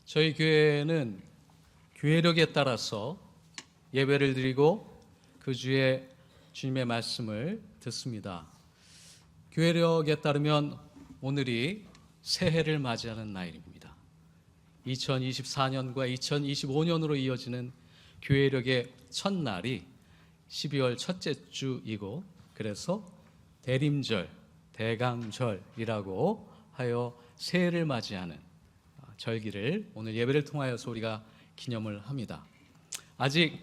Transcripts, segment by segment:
저희 교회는 교회력에 따라서 예배를 드리고 그 주에 주님의 말씀을 듣습니다. 교회력에 따르면 오늘이 새해를 맞이하는 날입니다. 2024년과 2025년으로 이어지는 교회력의 첫날이 12월 첫째 주이고, 그래서 대림절, 대강절이라고 하여 새해를 맞이하는 절기를 오늘 예배를 통하여서 우리가 기념을 합니다. 아직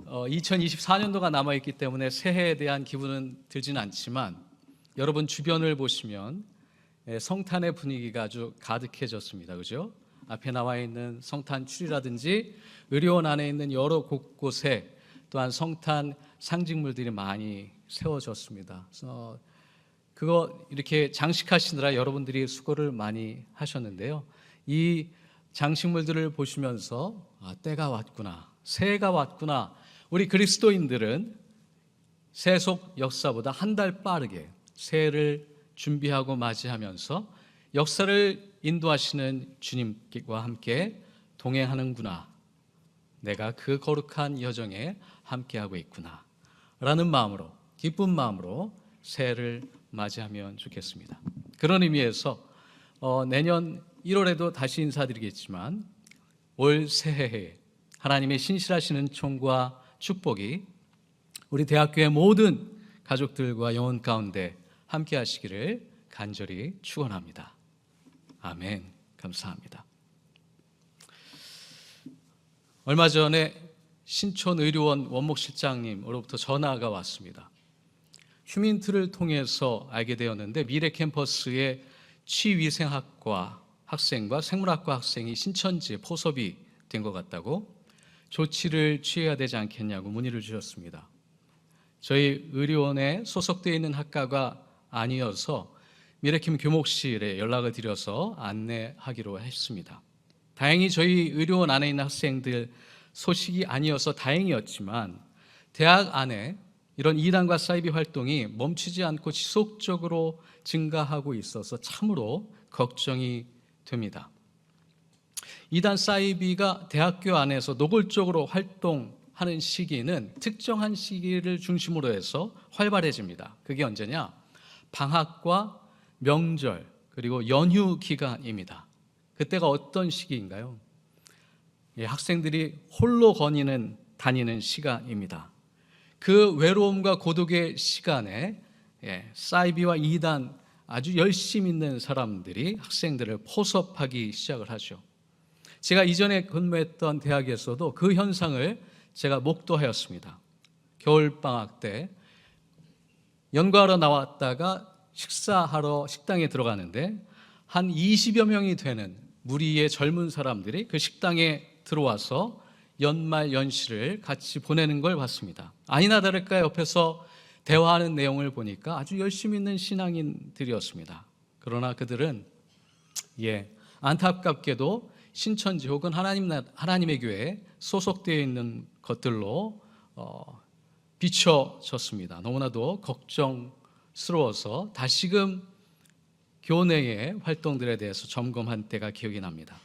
2024년도가 남아있기 때문에 새해에 대한 기분은 들지는 않지만, 여러분 주변을 보시면 성탄의 분위기가 아주 가득해졌습니다. 그죠? 앞에 나와 있는 성탄 추리라든지 의료원 안에 있는 여러 곳곳에 또한 성탄 상징물들이 많이 세워졌습니다. 그래서 그거 이렇게 장식하시느라 여러분들이 수고를 많이 하셨는데요. 이 장식물들을 보시면서 때가 왔구나, 새해가 왔구나. 우리 그리스도인들은 세속 역사보다 한 달 빠르게 새해를 준비하고 맞이하면서 역사를 인도하시는 주님과 함께 동행하는구나, 내가 그 거룩한 여정에 함께하고 있구나 라는 마음으로, 기쁜 마음으로 새해를 맞이하면 좋겠습니다. 그런 의미에서 내년 1월에도 다시 인사드리겠지만, 올 새해에 하나님의 신실하시는 총과 축복이 우리 대학교의 모든 가족들과 영혼 가운데 함께 하시기를 간절히 축원합니다. 아멘. 감사합니다. 얼마 전에 신촌의료원 원목실장님으로부터 전화가 왔습니다. 휴민트를 통해서 알게 되었는데, 미래 캠퍼스의 취위생학과 학생과 생물학과 학생이 신천지에 포섭이 된 것 같다고 조치를 취해야 되지 않겠냐고 문의를 주셨습니다. 저희 의료원에 소속되어 있는 학과가 아니어서 미래캠 교목실에 연락을 드려서 안내하기로 했습니다. 다행히 저희 의료원 안에 있는 학생들 소식이 아니어서 다행이었지만, 대학 안에 이런 이단과 사이비 활동이 멈추지 않고 지속적으로 증가하고 있어서 참으로 걱정이 됩니다. 이단 사이비가 대학교 안에서 노골적으로 활동하는 시기는 특정한 시기를 중심으로 해서 활발해집니다. 그게 언제냐? 방학과 명절 그리고 연휴 기간입니다. 그때가 어떤 시기인가요? 학생들이 홀로 다니는 시간입니다. 그 외로움과 고독의 시간에 사이비와 이단 아주 열심 있는 사람들이 학생들을 포섭하기 시작을 하죠. 제가 이전에 근무했던 대학에서도 그 현상을 제가 목도하였습니다. 겨울방학 때 연구하러 나왔다가 식사하러 식당에 들어가는데, 한 20여 명이 되는 무리의 젊은 사람들이 그 식당에 들어와서 연말 연시를 같이 보내는 걸 봤습니다. 아니나 다를까 옆에서 대화하는 내용을 보니까 아주 열심히 있는 신앙인들이었습니다. 그러나 그들은 안타깝게도 신천지 혹은 하나님의 교회에 소속되어 있는 것들로 비춰졌습니다. 너무나도 걱정스러워서 다시금 교내의 활동들에 대해서 점검한 때가 기억이 납니다.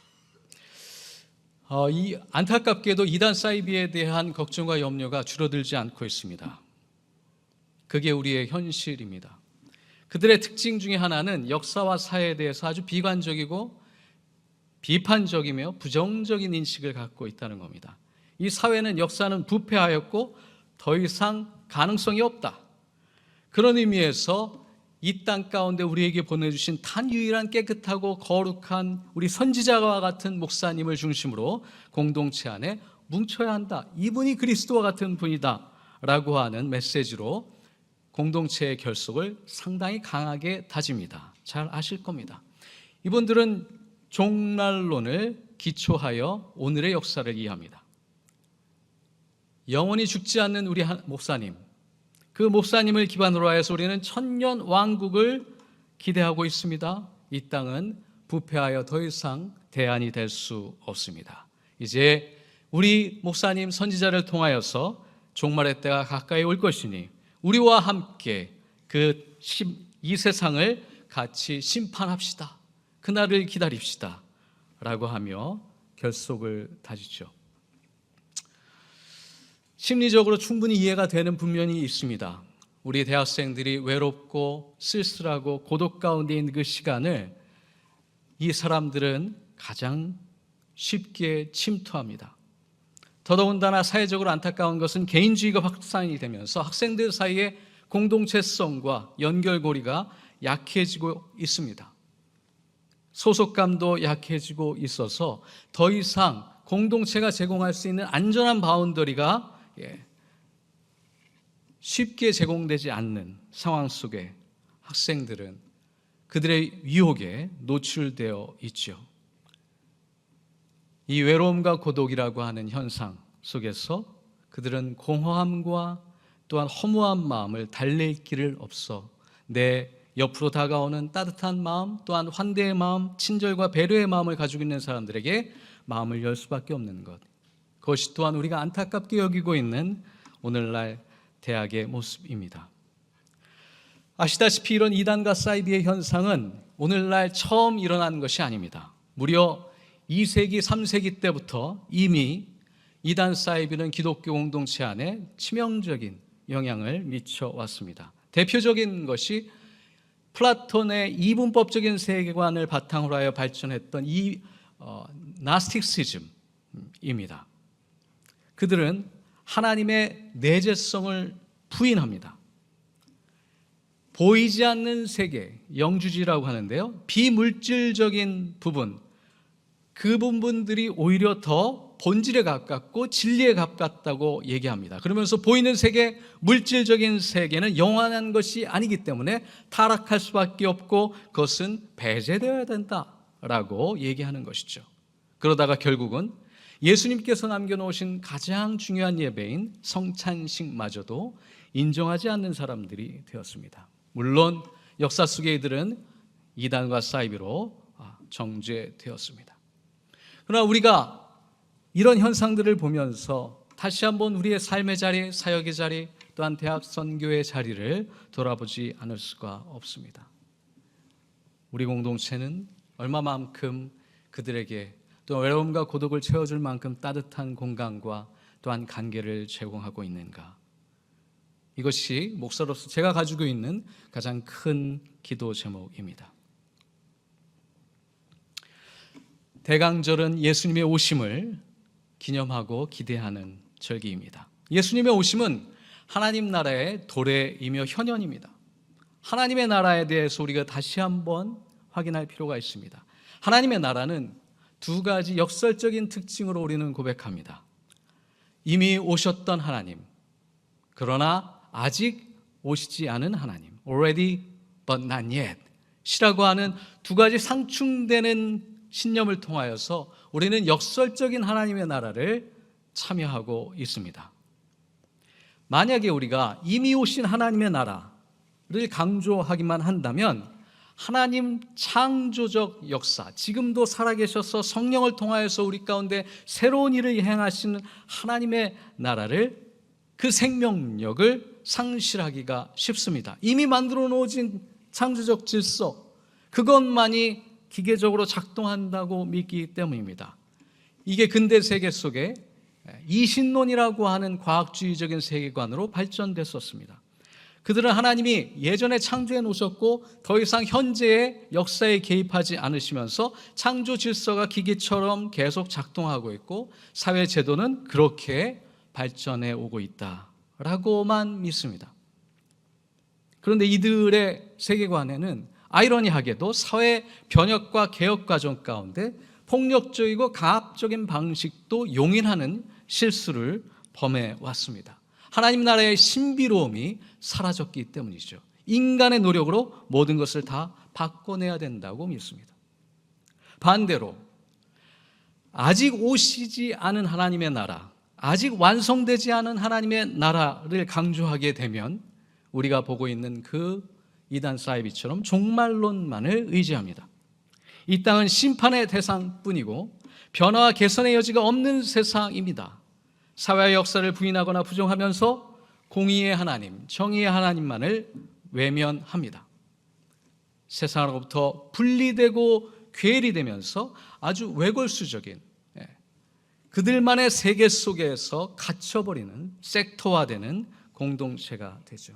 이 안타깝게도 이단 사이비에 대한 걱정과 염려가 줄어들지 않고 있습니다. 그게 우리의 현실입니다. 그들의 특징 중에 하나는 역사와 사회에 대해서 아주 비관적이고 비판적이며 부정적인 인식을 갖고 있다는 겁니다. 이 사회는, 역사는 부패하였고 더 이상 가능성이 없다. 그런 의미에서 이 땅 가운데 우리에게 보내주신 단 유일한 깨끗하고 거룩한 우리 선지자와 같은 목사님을 중심으로 공동체 안에 뭉쳐야 한다. 이분이 그리스도와 같은 분이다 라고 하는 메시지로 공동체의 결속을 상당히 강하게 다집니다. 잘 아실 겁니다. 이분들은 종말론을 기초하여 오늘의 역사를 이해합니다. 영원히 죽지 않는 우리 목사님, 그 목사님을 기반으로 하여서 우리는 천년 왕국을 기대하고 있습니다. 이 땅은 부패하여 더 이상 대안이 될 수 없습니다. 이제 우리 목사님 선지자를 통하여서 종말의 때가 가까이 올 것이니 우리와 함께 이 세상을 같이 심판합시다. 그날을 기다립시다 라고 하며 결속을 다지죠. 심리적으로 충분히 이해가 되는 분면이 있습니다. 우리 대학생들이 외롭고 쓸쓸하고 고독 가운데 있는 그 시간을 이 사람들은 가장 쉽게 침투합니다. 더더군다나 사회적으로 안타까운 것은 개인주의가 확산이 되면서 학생들 사이에 공동체성과 연결고리가 약해지고 있습니다. 소속감도 약해지고 있어서 더 이상 공동체가 제공할 수 있는 안전한 바운더리가 쉽게 제공되지 않는 상황 속에 학생들은 그들의 유혹에 노출되어 있죠. 이 외로움과 고독이라고 하는 현상 속에서 그들은 공허함과 또한 허무한 마음을 달랠 길을 없어 내 옆으로 다가오는 따뜻한 마음, 또한 환대의 마음, 친절과 배려의 마음을 가지고 있는 사람들에게 마음을 열 수밖에 없는 것. 그것이 또한 우리가 안타깝게 여기고 있는 오늘날 대학의 모습입니다. 아시다시피 이런 이단과 사이비의 현상은 오늘날 처음 일어난 것이 아닙니다. 무려 2세기, 3세기 때부터 이미 이단 사이비는 기독교 공동체 안에 치명적인 영향을 미쳐왔습니다. 대표적인 것이 플라톤의 이분법적인 세계관을 바탕으로 하여 발전했던 이 나스틱시즘입니다. 그들은 하나님의 내재성을 부인합니다. 보이지 않는 세계, 영주지라고 하는데요, 비물질적인 부분, 그 부분들이 오히려 더 본질에 가깝고 진리에 가깝다고 얘기합니다. 그러면서 보이는 세계, 물질적인 세계는 영원한 것이 아니기 때문에 타락할 수밖에 없고 그것은 배제되어야 된다라고 얘기하는 것이죠. 그러다가 결국은 예수님께서 남겨놓으신 가장 중요한 예배인 성찬식마저도 인정하지 않는 사람들이 되었습니다. 물론 역사 속의 이들은 이단과 사이비로 정죄되었습니다. 그러나 우리가 이런 현상들을 보면서 다시 한번 우리의 삶의 자리, 사역의 자리, 또한 대학 선교의 자리를 돌아보지 않을 수가 없습니다. 우리 공동체는 얼마만큼 그들에게 또 외로움과 고독을 채워줄 만큼 따뜻한 공간과 또한 관계를 제공하고 있는가? 이것이 목사로서 제가 가지고 있는 가장 큰 기도 제목입니다. 대강절은 예수님의 오심을 기념하고 기대하는 절기입니다. 예수님의 오심은 하나님 나라의 도래이며 현현입니다. 하나님의 나라에 대해서 우리가 다시 한번 확인할 필요가 있습니다. 하나님의 나라는 두 가지 역설적인 특징으로 우리는 고백합니다. 이미 오셨던 하나님, 그러나 아직 오시지 않은 하나님, already but not yet 이라고 하는 두 가지 상충되는 신념을 통하여서 우리는 역설적인 하나님의 나라를 참여하고 있습니다. 만약에 우리가 이미 오신 하나님의 나라를 강조하기만 한다면 하나님 창조적 역사, 지금도 살아계셔서 성령을 통하여서 우리 가운데 새로운 일을 행하시는 하나님의 나라를, 그 생명력을 상실하기가 쉽습니다. 이미 만들어 놓은 창조적 질서, 그것만이 기계적으로 작동한다고 믿기 때문입니다. 이게 근대 세계 속에 이신론이라고 하는 과학주의적인 세계관으로 발전됐었습니다. 그들은 하나님이 예전에 창조해 놓으셨고 더 이상 현재의 역사에 개입하지 않으시면서 창조 질서가 기계처럼 계속 작동하고 있고 사회 제도는 그렇게 발전해 오고 있다라고만 믿습니다. 그런데 이들의 세계관에는 아이러니하게도 사회 변혁과 개혁 과정 가운데 폭력적이고 강압적인 방식도 용인하는 실수를 범해 왔습니다. 하나님 나라의 신비로움이 사라졌기 때문이죠. 인간의 노력으로 모든 것을 다 바꿔내야 된다고 믿습니다. 반대로 아직 오시지 않은 하나님의 나라, 아직 완성되지 않은 하나님의 나라를 강조하게 되면 우리가 보고 있는 그 이단 사이비처럼 종말론만을 의지합니다. 이 땅은 심판의 대상뿐이고 변화와 개선의 여지가 없는 세상입니다. 사회의 역사를 부인하거나 부정하면서 공의의 하나님, 정의의 하나님만을 외면합니다. 세상으로부터 분리되고 괴리되면서 아주 외골수적인 그들만의 세계 속에서 갇혀버리는 섹터화되는 공동체가 되죠.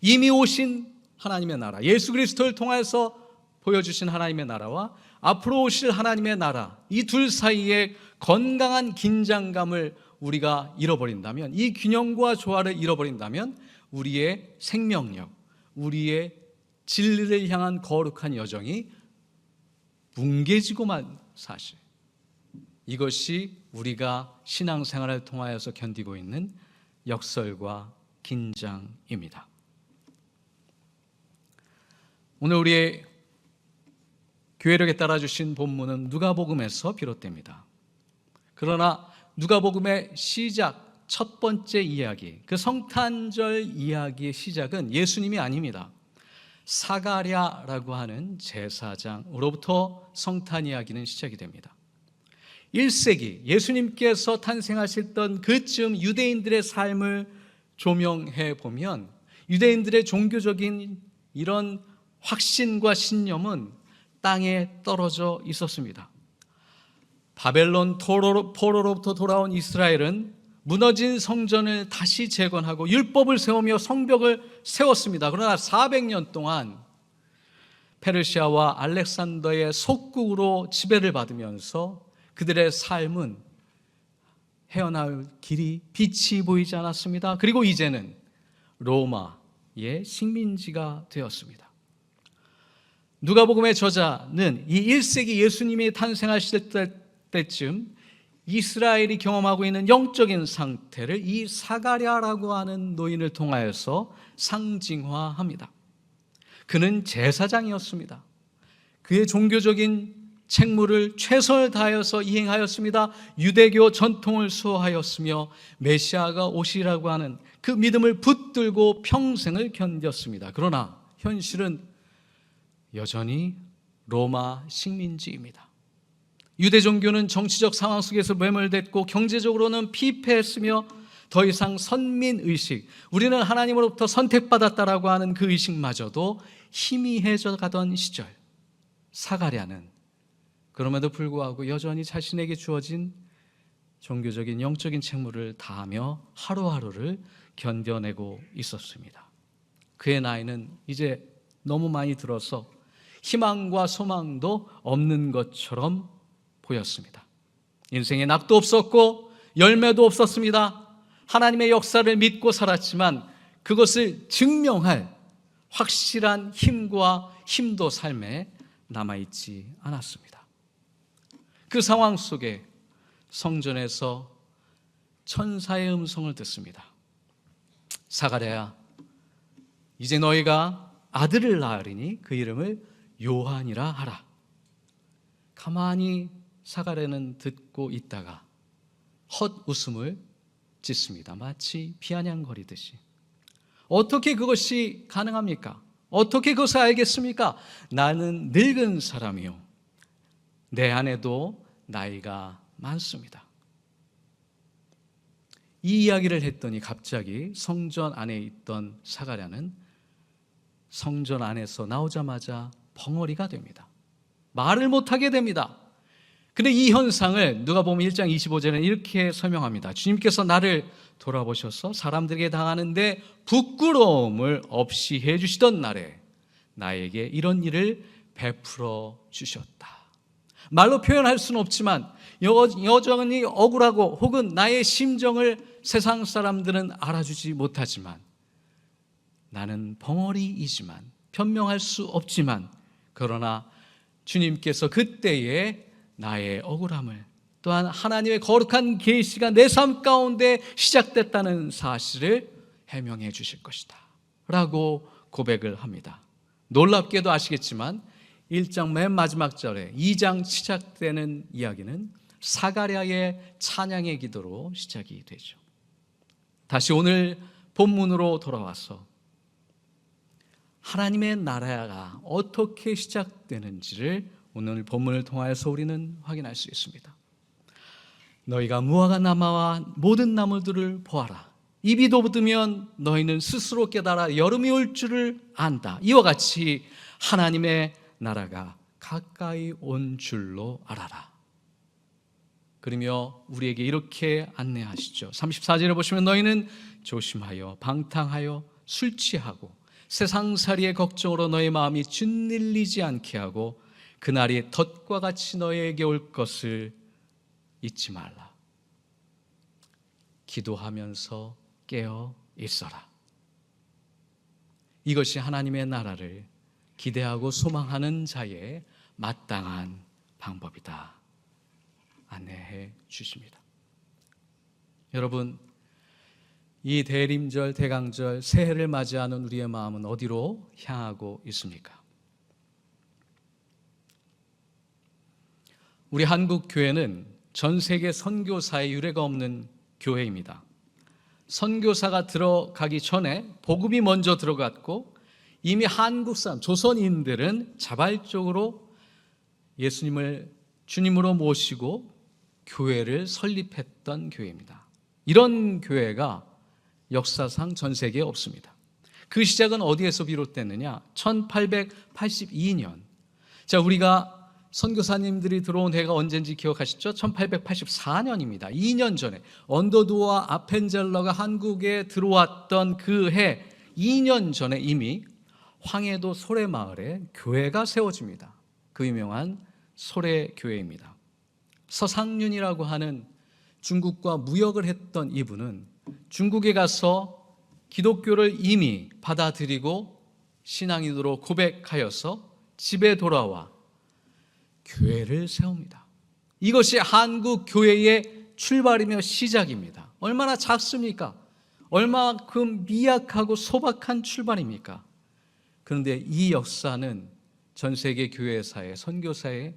이미 오신 하나님의 나라, 예수 그리스도를 통해서 보여주신 하나님의 나라와 앞으로 오실 하나님의 나라, 이 둘 사이에 건강한 긴장감을 우리가 잃어버린다면, 이 균형과 조화를 잃어버린다면 우리의 생명력, 우리의 진리를 향한 거룩한 여정이 뭉개지고만 사실, 이것이 우리가 신앙생활을 통하여서 견디고 있는 역설과 긴장입니다. 오늘 우리의 교회력에 따라주신 본문은 누가복음에서 비롯됩니다. 그러나 누가복음의 시작, 첫 번째 이야기, 그 성탄절 이야기의 시작은 예수님이 아닙니다. 사가랴라고 하는 제사장으로부터 성탄 이야기는 시작이 됩니다. 1세기 예수님께서 탄생하셨던 그쯤 유대인들의 삶을 조명해 보면 유대인들의 종교적인 이런 확신과 신념은 땅에 떨어져 있었습니다. 바벨론 포로로부터 돌아온 이스라엘은 무너진 성전을 다시 재건하고 율법을 세우며 성벽을 세웠습니다. 그러나 400년 동안 페르시아와 알렉산더의 속국으로 지배를 받으면서 그들의 삶은 헤어나올 길이 빛이 보이지 않았습니다. 그리고 이제는 로마의 식민지가 되었습니다. 누가복음의 저자는 이 1세기 예수님이 탄생하실 때쯤 이스라엘이 경험하고 있는 영적인 상태를 이 사가랴라고 하는 노인을 통하여서 상징화합니다. 그는 제사장이었습니다. 그의 종교적인 책무를 최선을 다하여서 이행하였습니다. 유대교 전통을 수호하였으며 메시아가 오시라고 하는 그 믿음을 붙들고 평생을 견뎠습니다. 그러나 현실은 여전히 로마 식민지입니다. 유대 종교는 정치적 상황 속에서 매몰됐고 경제적으로는 피폐했으며 더 이상 선민의식, 우리는 하나님으로부터 선택받았다라고 하는 그 의식마저도 희미해져 가던 시절, 사가랴는 그럼에도 불구하고 여전히 자신에게 주어진 종교적인 영적인 책무를 다하며 하루하루를 견뎌내고 있었습니다. 그의 나이는 이제 너무 많이 들어서 희망과 소망도 없는 것처럼 보였습니다. 인생에 낙도 없었고 열매도 없었습니다. 하나님의 역사를 믿고 살았지만 그것을 증명할 확실한 힘도 삶에 남아있지 않았습니다. 그 상황 속에 성전에서 천사의 음성을 듣습니다. 사가랴야, 이제 너희가 아들을 낳으리니 그 이름을 요한이라 하라. 가만히 사가랴는 듣고 있다가 헛웃음을 짓습니다. 마치 비아냥거리듯이. 어떻게 그것이 가능합니까? 어떻게 그것을 알겠습니까? 나는 늙은 사람이요, 내 아내도 나이가 많습니다. 이 이야기를 했더니 갑자기 성전 안에 있던 사가랴는 성전 안에서 나오자마자 벙어리가 됩니다. 말을 못하게 됩니다. 근데 이 현상을 누가복음 1장 25절에는 이렇게 설명합니다. 주님께서 나를 돌아보셔서 사람들에게 당하는데 부끄러움을 없이 해주시던 날에 나에게 이런 일을 베풀어 주셨다. 말로 표현할 수는 없지만 여전히 억울하고 혹은 나의 심정을 세상 사람들은 알아주지 못하지만 나는 벙어리이지만 변명할 수 없지만 그러나 주님께서 그때에 나의 억울함을 또한 하나님의 거룩한 계시가 내 삶 가운데 시작됐다는 사실을 해명해 주실 것이다 라고 고백을 합니다. 놀랍게도 아시겠지만 1장 맨 마지막 절에 2장 시작되는 이야기는 사가랴의 찬양의 기도로 시작이 되죠. 다시 오늘 본문으로 돌아와서 하나님의 나라가 어떻게 시작되는지를 오늘 본문을 통하여서 우리는 확인할 수 있습니다. 너희가 무화과 나무와 모든 나무들을 보아라. 입이 돋으면 너희는 스스로 깨달아 여름이 올 줄을 안다. 이와 같이 하나님의 나라가 가까이 온 줄로 알아라. 그러며 우리에게 이렇게 안내하시죠. 34절에 보시면 너희는 조심하여 방탕하여 술 취하고 세상살이의 걱정으로 너희 마음이 짓눌리지 않게 하고 그날이 덫과 같이 너희에게 올 것을 잊지 말라. 기도하면서 깨어 있어라. 이것이 하나님의 나라를 기대하고 소망하는 자의 마땅한 방법이다. 안내해 주십니다. 여러분, 이 대림절, 대강절, 새해를 맞이하는 우리의 마음은 어디로 향하고 있습니까? 우리 한국 교회는 전 세계 선교사의 유례가 없는 교회입니다. 선교사가 들어가기 전에 복음이 먼저 들어갔고 이미 한국 사람, 조선인들은 자발적으로 예수님을 주님으로 모시고 교회를 설립했던 교회입니다. 이런 교회가 역사상 전 세계에 없습니다. 그 시작은 어디에서 비롯됐느냐? 1882년. 자, 우리가 선교사님들이 들어온 해가 언젠지 기억하시죠? 1884년입니다. 2년 전에 언더두와 아펜젤러가 한국에 들어왔던 그 해 2년 전에 이미 황해도 소래마을에 교회가 세워집니다. 그 유명한 소래교회입니다. 서상륜이라고 하는 중국과 무역을 했던 이분은 중국에 가서 기독교를 이미 받아들이고 신앙인으로 고백하여서 집에 돌아와 교회를 세웁니다. 이것이 한국 교회의 출발이며 시작입니다. 얼마나 작습니까? 얼마큼 미약하고 소박한 출발입니까? 그런데 이 역사는 전 세계 교회사에, 선교사에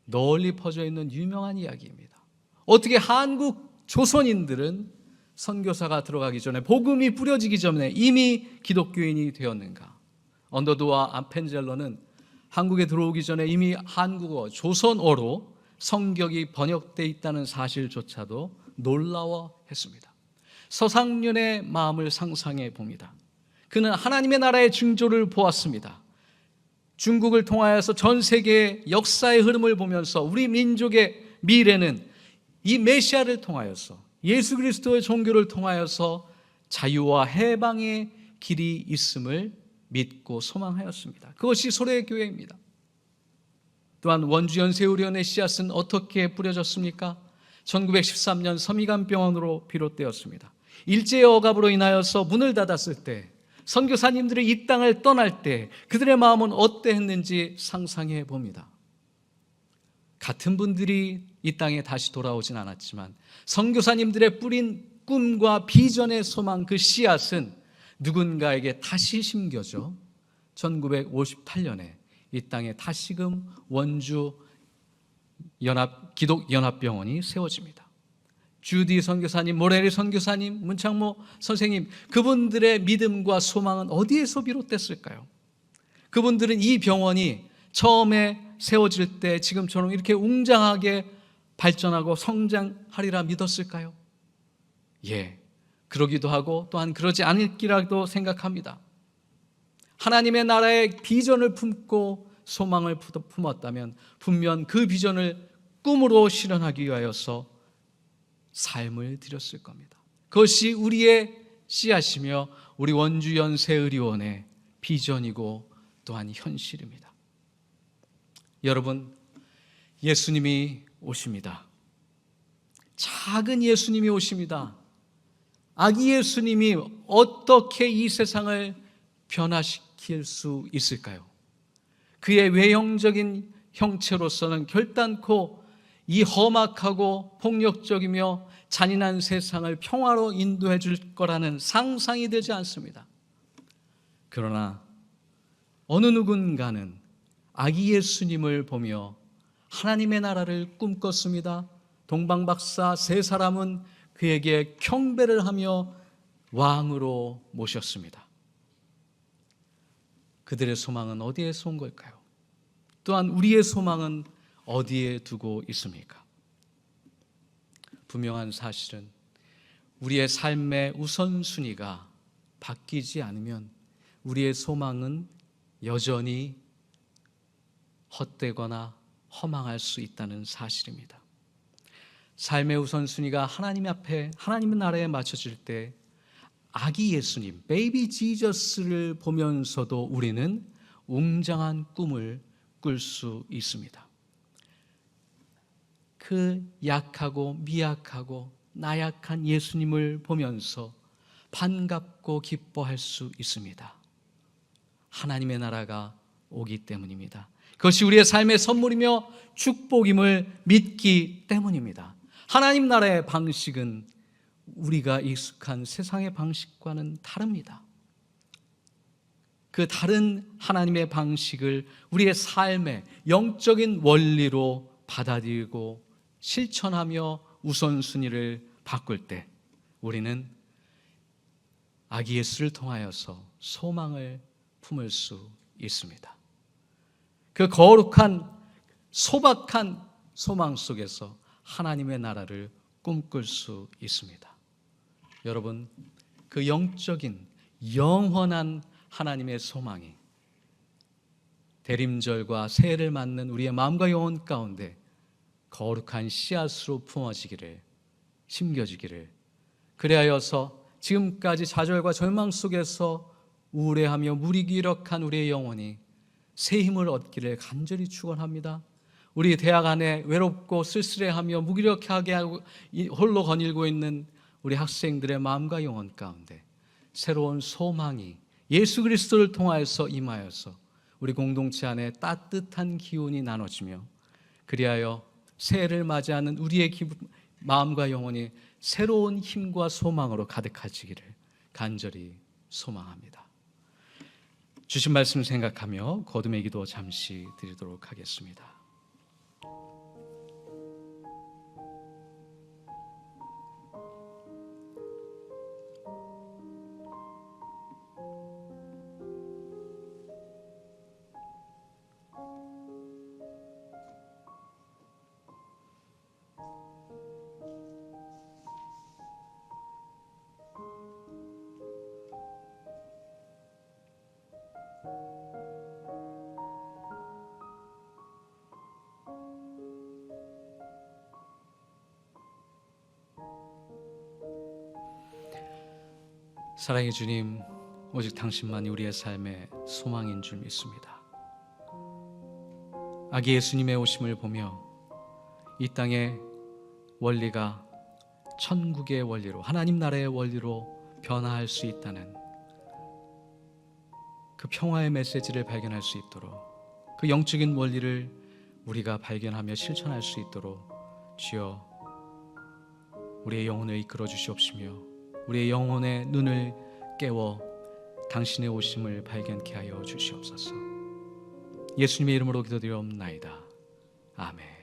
널리 퍼져 있는 유명한 이야기입니다. 어떻게 한국 조선인들은 선교사가 들어가기 전에, 복음이 뿌려지기 전에 이미 기독교인이 되었는가? 언더두와 아펜젤러는 한국에 들어오기 전에 이미 한국어, 조선어로 성경이 번역되어 있다는 사실조차도 놀라워했습니다. 서상륜의 마음을 상상해 봅니다. 그는 하나님의 나라의 징조를 보았습니다. 중국을 통하여서 전 세계의 역사의 흐름을 보면서 우리 민족의 미래는 이 메시아를 통하여서, 예수 그리스도의 종교를 통하여서 자유와 해방의 길이 있음을 믿고 소망하였습니다. 그것이 소래교회입니다. 또한 원주연세의료원의 씨앗은 어떻게 뿌려졌습니까? 1913년 섬이간병원으로 비롯되었습니다. 일제의 억압으로 인하여서 문을 닫았을 때, 선교사님들이 이 땅을 떠날 때 그들의 마음은 어떠했는지 상상해 봅니다. 같은 분들이 이 땅에 다시 돌아오진 않았지만 선교사님들의 뿌린 꿈과 비전의 소망, 그 씨앗은 누군가에게 다시 심겨져 1958년에 이 땅에 다시금 원주 기독연합병원이 세워집니다. 주디 선교사님, 모래리 선교사님, 문창모 선생님, 그분들의 믿음과 소망은 어디에서 비롯됐을까요? 그분들은 이 병원이 처음에 세워질 때 지금처럼 이렇게 웅장하게 발전하고 성장하리라 믿었을까요? 예, 그러기도 하고 또한 그러지 않을기라도 생각합니다. 하나님의 나라의 비전을 품고 소망을 품었다면 분명 그 비전을 꿈으로 실현하기 위하여서 삶을 드렸을 겁니다. 그것이 우리의 씨앗이며 우리 원주연세의료원의 비전이고 또한 현실입니다. 여러분, 예수님이 오십니다. 작은 예수님이 오십니다. 아기 예수님이 어떻게 이 세상을 변화시킬 수 있을까요? 그의 외형적인 형체로서는 결단코 이 험악하고 폭력적이며 잔인한 세상을 평화로 인도해 줄 거라는 상상이 되지 않습니다. 그러나 어느 누군가는 아기 예수님을 보며 하나님의 나라를 꿈꿨습니다. 동방박사 세 사람은 그에게 경배를 하며 왕으로 모셨습니다. 그들의 소망은 어디에서 온 걸까요? 또한 우리의 소망은 어디에 두고 있습니까? 분명한 사실은 우리의 삶의 우선순위가 바뀌지 않으면 우리의 소망은 여전히 헛되거나 허망할 수 있다는 사실입니다. 삶의 우선순위가 하나님 앞에, 하나님의 나라에 맞춰질 때 아기 예수님, 베이비 지저스를 보면서도 우리는 웅장한 꿈을 꿀 수 있습니다. 그 약하고 미약하고 나약한 예수님을 보면서 반갑고 기뻐할 수 있습니다. 하나님의 나라가 오기 때문입니다. 그것이 우리의 삶의 선물이며 축복임을 믿기 때문입니다. 하나님 나라의 방식은 우리가 익숙한 세상의 방식과는 다릅니다. 그 다른 하나님의 방식을 우리의 삶의 영적인 원리로 받아들이고 실천하며 우선순위를 바꿀 때 우리는 아기 예수를 통하여서 소망을 품을 수 있습니다. 그 거룩한 소박한 소망 속에서 하나님의 나라를 꿈꿀 수 있습니다. 여러분, 그 영적인 영원한 하나님의 소망이 대림절과 새해를 맞는 우리의 마음과 영혼 가운데 거룩한 씨앗으로 품어지기를, 심겨지기를, 그리하여서 지금까지 좌절과 절망 속에서 우울해하며 무기력한 우리의 영혼이 새 힘을 얻기를 간절히 축원합니다. 우리 대학 안에 외롭고 쓸쓸해하며 무기력하게 하고 홀로 거닐고 있는 우리 학생들의 마음과 영혼 가운데 새로운 소망이 예수 그리스도를 통하여서 임하여서 우리 공동체 안에 따뜻한 기운이 나눠지며 그리하여 새해를 맞이하는 우리의 마음과 영혼이 새로운 힘과 소망으로 가득해지기를 간절히 소망합니다. 주신 말씀 생각하며 거듭의 기도 잠시 드리도록 하겠습니다. 사랑의 주님, 오직 당신만이 우리의 삶의 소망인 줄 믿습니다. 아기 예수님의 오심을 보며 이 땅의 원리가 천국의 원리로, 하나님 나라의 원리로 변화할 수 있다는 그 평화의 메시지를 발견할 수 있도록, 그 영적인 원리를 우리가 발견하며 실천할 수 있도록 주여 우리의 영혼을 이끌어 주시옵시며 우리의 영혼의 눈을 깨워 당신의 오심을 발견케 하여 주시옵소서. 예수님의 이름으로 기도드리옵나이다. 아멘.